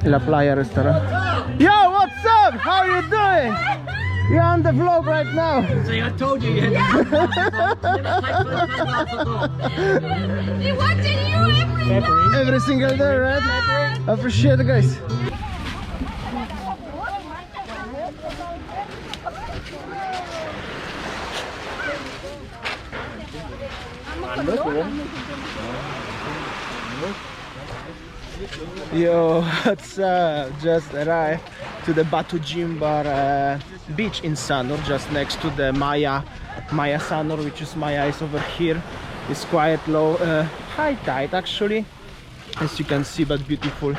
La Playa restaurant. Yo, what's up? How you doing? You're on the vlog right now. See, I told you you had They're watching you Every single day, right? I appreciate it, guys. Yo, what's up? Just arrived to the Batu Jimbar beach in Sanur, just next to the Maya Sanur, which is Maya is over here. It's quite low, high tide actually, as you can see, but beautiful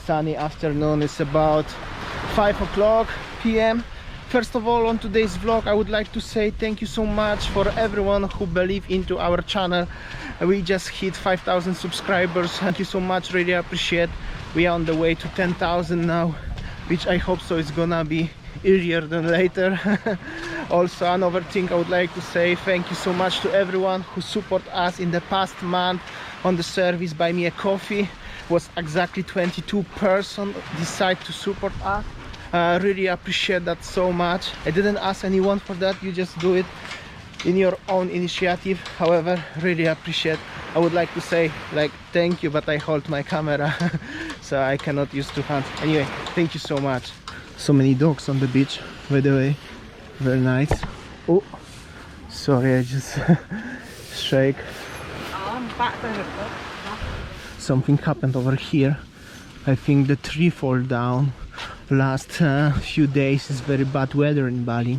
sunny afternoon. It's about 5 o'clock p.m. First of all, on today's vlog, I would like to say thank you so much for everyone who believe into our channel. We just hit 5,000 subscribers. Thank you so much, really appreciate. We are on the way to 10,000 now, which I hope so is gonna be earlier than later. Also, another thing I would like to say, thank you so much to everyone who support us in the past month on the service Buy Me a Coffee. Was exactly 22 person decide to support us. Really appreciate that so much. I didn't ask anyone for that, you just do it in your own initiative. However, really appreciate. I would like to say like thank you, but I hold my camera so I cannot use two hands. Anyway, thank you so much. So many dogs on the beach, by the way, very nice. Oh, sorry, I just shake. Something happened over here. I think the tree fall down. Last few days is very bad weather in Bali.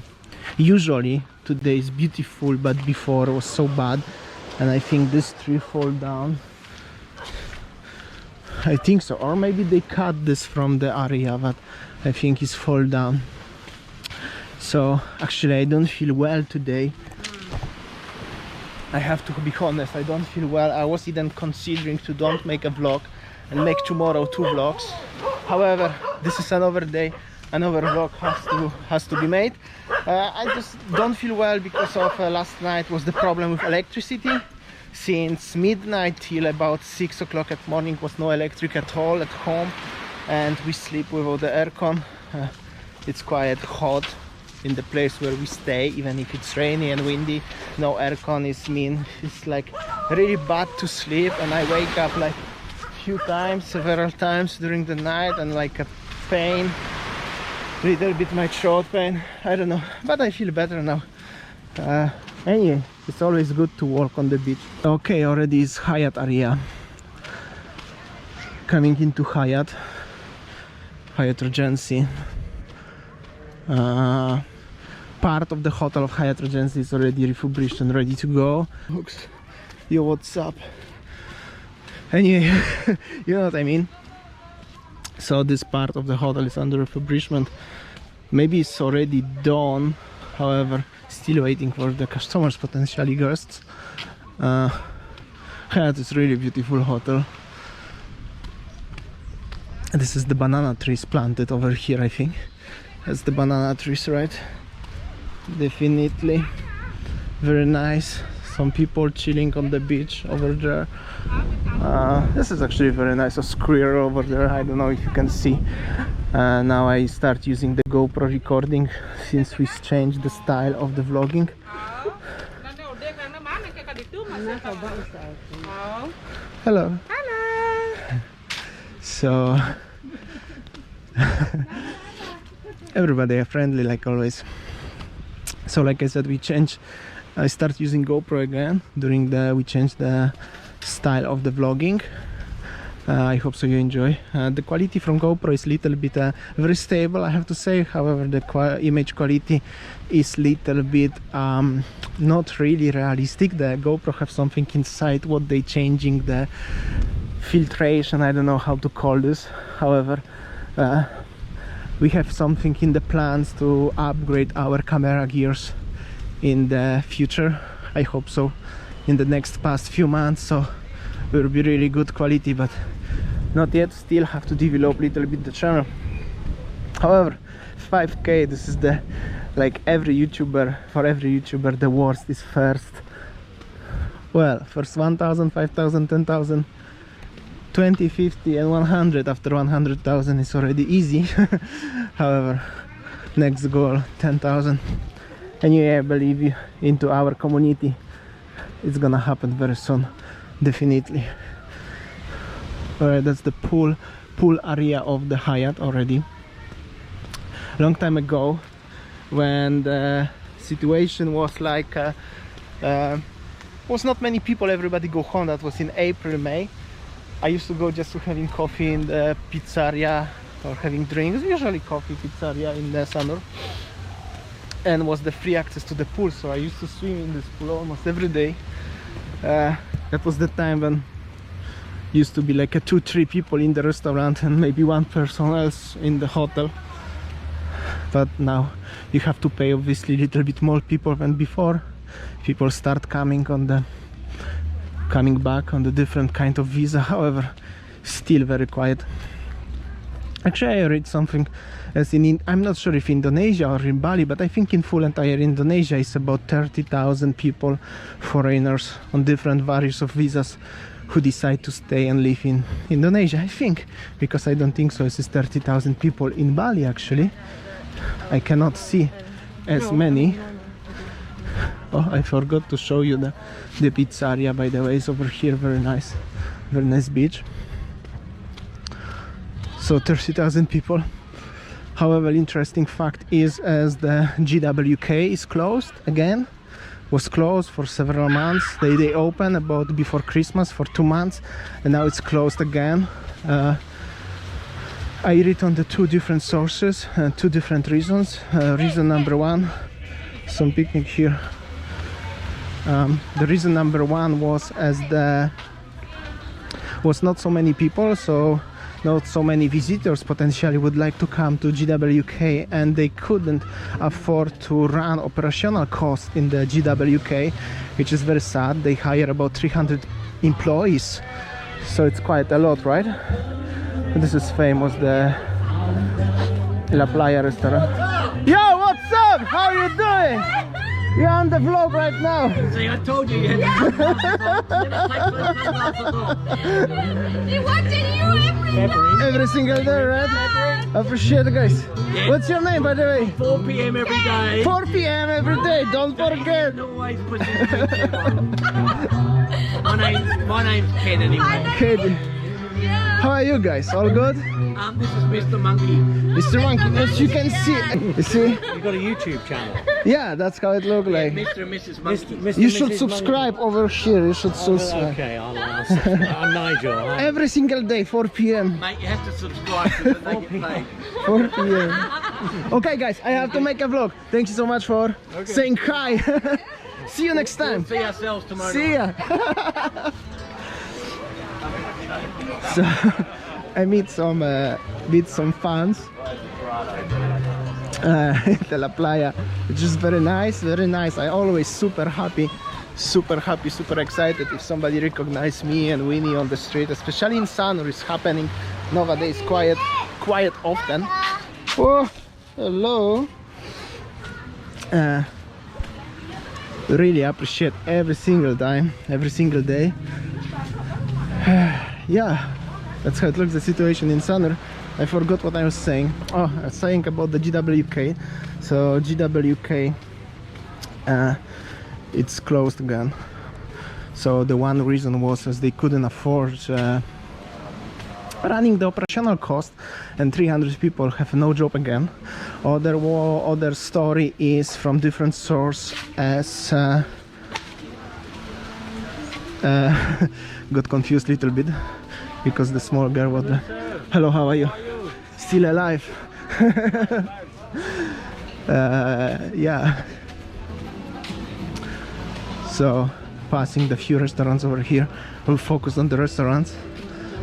Usually today is beautiful, but before was so bad, and I think this tree fall down. I think so, or maybe they cut this from the area, but I think it's fall down. So actually I don't feel well today. I have to be honest, I don't feel well. I was even considering to don't make a vlog and make tomorrow 2 vlogs. However, this is another day, another vlog has to be made. I just don't feel well because of last night was the problem with electricity. Since midnight till about 6 o'clock at morning was no electric at all at home, and we sleep without the aircon. It's quite hot in the place where we stay, even if it's rainy and windy. No aircon it's like really bad to sleep, and I wake up like several times during the night, and like a pain, little bit my throat pain, I don't know, but I feel better now. Anyway, it's always good to walk on the beach. Okay, already is Hyatt area. Coming into Hyatt Regency. Part of the hotel of Hyatt Regency is already refurbished and ready to go. Yo, what's up? Anyway, you know what I mean. So this part of the hotel is under refurbishment. Maybe it's already done, however still waiting for the customers, potentially guests. Hyatt is really beautiful hotel. This is the banana trees planted over here, I think. That's the banana trees, right? Definitely very nice. Some people chilling on the beach over there. This is actually very nice. A squirrel over there, I don't know if you can see. Now I start using the GoPro recording since we changed the style of the vlogging. Hello. Hello. So everybody are friendly like always. So like I said, I start using GoPro again we changed the style of the vlogging. I hope so you enjoy. The quality from GoPro is little bit very stable, I have to say. However, the image quality is little bit not really realistic. The GoPro have something inside what they changing, the filtration, I don't know how to call this. However, we have something in the plans to upgrade our camera gears in the future. I hope so in the next past few months, so it will be really good quality, but not yet. Still have to develop little bit the channel. However, 5K, this is the like for every YouTuber the worst is first 1,000, 5,000, 10,000 20, 50 and 100. After 100,000 is already easy. However, next goal 10,000. Anyway, I believe you into our community. It's gonna happen very soon, definitely. Alright, that's the pool area of the Hyatt already. Long time ago, when the situation was like was not many people, everybody go home. That was in April, May. I used to go just to having coffee in the pizzeria or having drinks, usually coffee pizzeria in the summer, and was the free access to the pool, so I used to swim in this pool almost every day. That was the time when used to be like a 2-3 people in the restaurant and maybe one person else in the hotel. But now you have to pay obviously a little bit more people than before. People start coming back on the different kind of visa. However, still very quiet. Actually, I read something as I'm not sure if Indonesia or in Bali, but I think in full entire Indonesia is about 30,000 people, foreigners on different various of visas, who decide to stay and live in Indonesia. I think, because I don't think so, it's 30,000 people in Bali actually. I cannot see as many. Oh, I forgot to show you the pizzeria, by the way. It's over here. Very nice beach. So 30,000 people. However, interesting fact is, as the GWK is closed again, was closed for several months. They opened about before Christmas for 2 months, and now it's closed again. I read on the 2 different sources and 2 different reasons. Reason number 1, some picnic here. The reason number 1 was as was not so many people, so not so many visitors potentially would like to come to GWK, and they couldn't afford to run operational costs in the GWK, which is very sad. They hire about 300 employees, so it's quite a lot, right? This is famous, the La Playa restaurant. Yo, what's up? How you doing? You're on the vlog right now. See, I told you you had They're watching you Every single day, right? I appreciate it, guys. Yeah. What's your name, by the way? 4 p.m. every day. 4 p.m. every day, don't forget. And always puts his YouTube on. My name's Ken anyway. Katie, how are you guys? All good? This is Mr. Monkey. Mr. Monkey, as you can see, you see? You got a YouTube channel. Yeah, that's how it looks like. Mr. and Mrs. Monkey. You should subscribe over here. You should subscribe. Okay, I'm Nigel. Every single day, 4 p.m. Mate, you have to subscribe to the naked page. 4 p.m. Okay, guys, I have to make a vlog. Thank you so much for saying hi. See you next time. See ourselves tomorrow. See ya. So I meet some fans in La Playa, which is very nice, very nice. I always super happy, super excited if somebody recognize me and Winnie on the street, especially in Sanur. It's happening nowadays quite often. Oh, hello. Really appreciate every single time, every single day. Yeah, that's how it looks, the situation in Sanur. I forgot what I was saying. Oh, I was saying about the GWK. So GWK, it's closed again. So the one reason was as they couldn't afford running the operational cost, and 300 people have no job again. Other story is from different source as got confused a little bit because the small girl was there. Hello, how are you? Still alive. Yeah. So passing the few restaurants over here, we'll focus on the restaurants.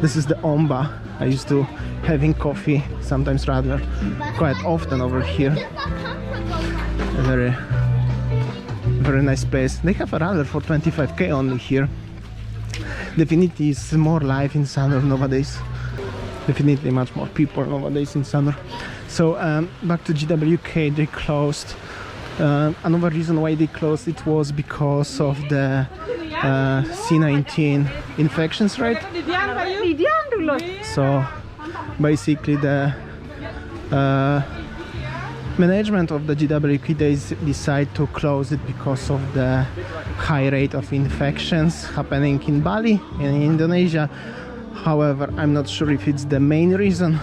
This is the Omba. I used to having coffee, sometimes rather quite often over here. A very nice place. They have a radar for 25k only here. Definitely is more life in Sanur nowadays. Definitely much more people nowadays in Sanur. So back to GWK, they closed. Another reason why they closed it was because of the C19 infections rate. So basically the management of the GWK days decide to close it because of the high rate of infections happening in Bali in Indonesia. However, I'm not sure if it's the main reason.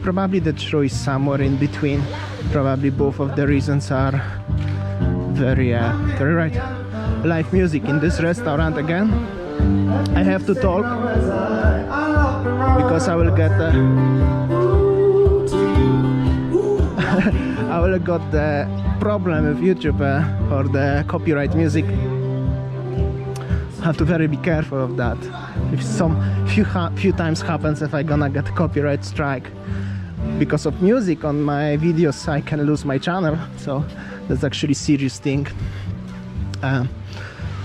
Probably the truth is somewhere in between. Probably both of the reasons are very right. Live music in this restaurant again. I have to talk because I will get I will got the problem with YouTube or the copyright music. Have to very be careful of that. If some few times happens, if I gonna get copyright strike because of music on my videos, I can lose my channel. So that's actually serious thing.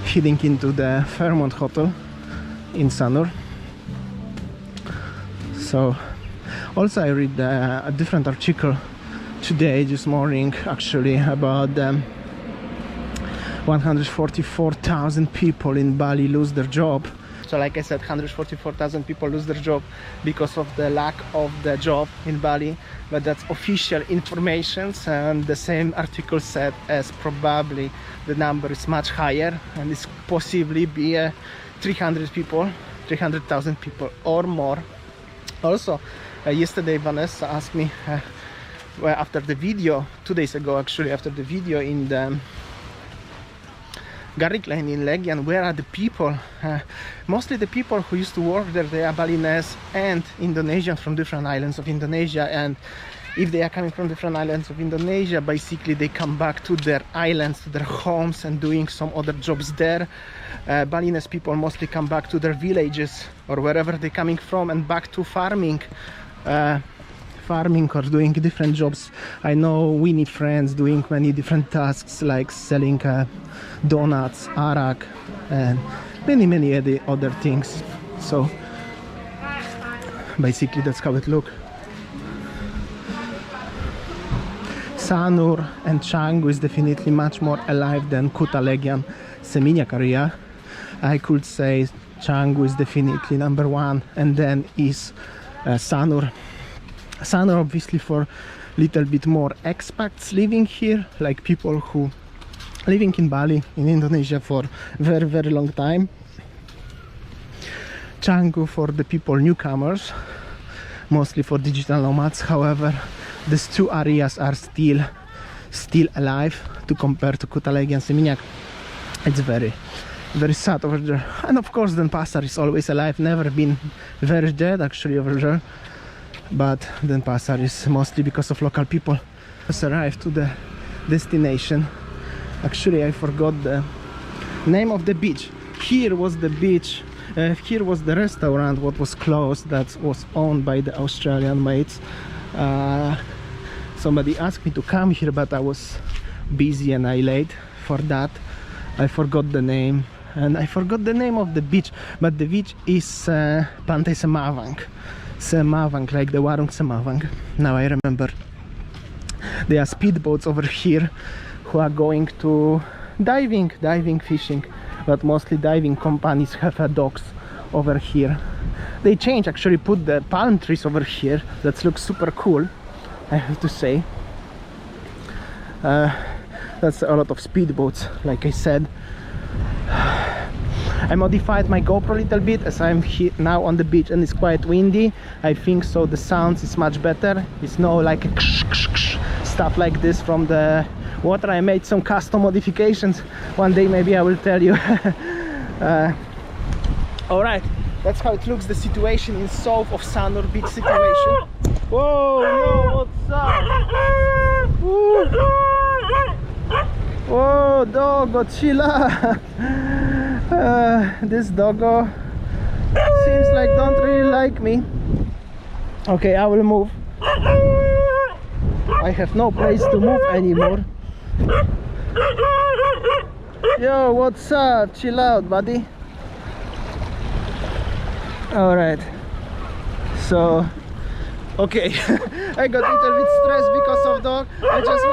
Heading into the Fairmont Hotel in Sanur. So also I read a different article today, this morning, actually, about 144,000 people in Bali lose their job. So like I said, 144,000 people lose their job because of the lack of the job in Bali, but that's official information, and the same article said as probably the number is much higher and it's possibly be 300,000 people or more. Also, yesterday Vanessa asked me, well, after the video, 2 days ago actually, after the video in the Garlic Lane in Legian, where are the people? Mostly the people who used to work there, they are Balinese and Indonesian from different islands of Indonesia, and if they are coming from different islands of Indonesia, basically they come back to their islands, to their homes, and doing some other jobs there. Balinese people mostly come back to their villages or wherever they're coming from and back to farming or doing different jobs. I know Winnie friends doing many different tasks like selling donuts, arak, and many other things. So basically that's how it looks. Sanur and Canggu is definitely much more alive than Kuta Legian, Seminyak area. I could say Canggu is definitely number one, and then is Sanur. Sanur obviously for little bit more expats living here, like people who living in Bali, in Indonesia for very long time. Canggu for the people newcomers, mostly for digital nomads. However, these two areas are still alive to compare to Kuta Legian and Seminyak. It's very sad over there. And of course Denpasar is always alive, never been very dead actually over there. But Denpasar is mostly because of local people. Just arrived to the destination. Actually I forgot the name of the beach. Here was the beach, here was the restaurant what was closed, that was owned by the Australian mates. Somebody asked me to come here, but I was busy and I late for that. I forgot the name, and I forgot the name of the beach, but the beach is Pantai Semavang. Semavang, like the Warung Semavang. Now I remember. There are speedboats over here who are going to diving, fishing, but mostly diving companies have docks over here. They change, actually put the palm trees over here. That looks super cool, I have to say. That's a lot of speedboats, like I said. I modified my GoPro a little bit as I'm here now on the beach and it's quite windy. I think so the sound is much better. It's no like stuff like this from the water. I made some custom modifications. One day maybe I will tell you. Alright, that's how it looks, the situation in south of Sanur beach situation. Whoa, yo, what's up? Woo. Whoa, doggo, chill out. This doggo seems like don't really like me. Okay, I will move. I have no place to move anymore. Yo, what's up? Chill out, buddy. Alright. So, okay. I got a little bit stressed because of dog. I just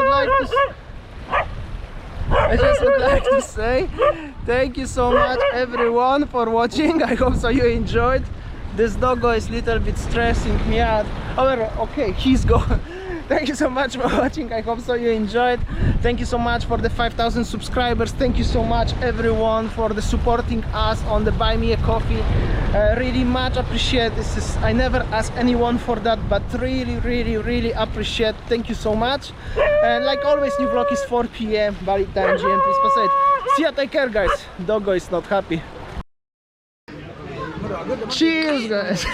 would like to say thank you so much everyone for watching. I hope so you enjoyed This doggo is little bit stressing me out. However, okay, he's gone. Thank you so much for watching. I hope so you enjoyed. Thank you so much for the 5,000 subscribers. Thank you so much everyone for the supporting us on the Buy Me a Coffee. Really much appreciate this. I never ask anyone for that, but really appreciate. Thank you so much. And like always, new vlog is 4 p.m. Bali time, GMT Passage. See ya, take care guys. Doggo is not happy. Cheers guys.